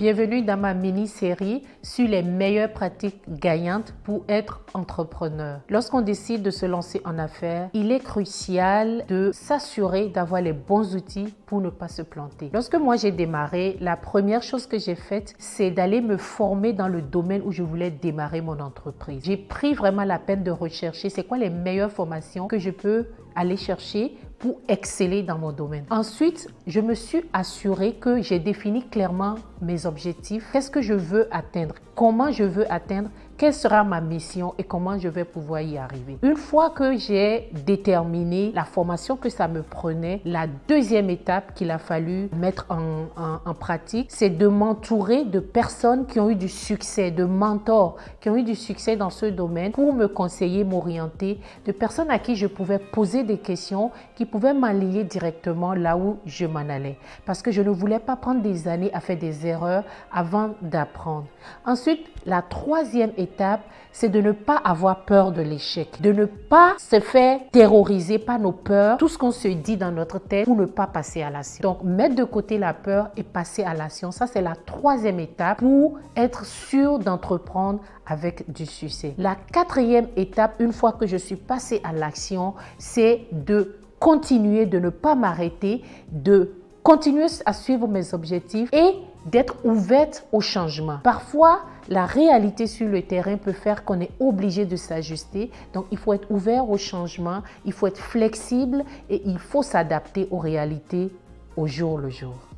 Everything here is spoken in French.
Bienvenue dans ma mini-série sur les meilleures pratiques gagnantes pour être entrepreneur. Lorsqu'on décide de se lancer en affaires, il est crucial de s'assurer d'avoir les bons outils pour ne pas se planter. Lorsque moi j'ai démarré, la première chose que j'ai faite, c'est d'aller me former dans le domaine où je voulais démarrer mon entreprise. J'ai pris vraiment la peine de rechercher c'est quoi les meilleures formations que je peux aller chercher pour exceller dans mon domaine. Ensuite, je me suis assurée que j'ai défini clairement mes objectifs. Qu'est-ce que je veux atteindre? Comment je veux atteindre? Quelle sera ma mission et comment je vais pouvoir y arriver? Une fois que j'ai déterminé la formation que ça me prenait, la deuxième étape qu'il a fallu mettre en pratique, c'est de m'entourer de personnes qui ont eu du succès, de mentors qui ont eu du succès dans ce domaine pour me conseiller, m'orienter, de personnes à qui je pouvais poser des questions qui pouvaient m'aligner directement là où je m'en allais. Parce que je ne voulais pas prendre des années à faire des erreurs avant d'apprendre. Ensuite, la troisième étape, c'est de ne pas avoir peur de l'échec, de ne pas se faire terroriser par nos peurs, tout ce qu'on se dit dans notre tête pour ne pas passer à l'action. Donc, mettre de côté la peur et passer à l'action, ça c'est la troisième étape pour être sûr d'entreprendre avec du succès. La quatrième étape, une fois que je suis passée à l'action, c'est de continuer, de ne pas m'arrêter, de continuer à suivre mes objectifs et d'être ouverte au changement. Parfois, la réalité sur le terrain peut faire qu'on est obligé de s'ajuster. Donc, il faut être ouvert au changement, il faut être flexible et il faut s'adapter aux réalités au jour le jour.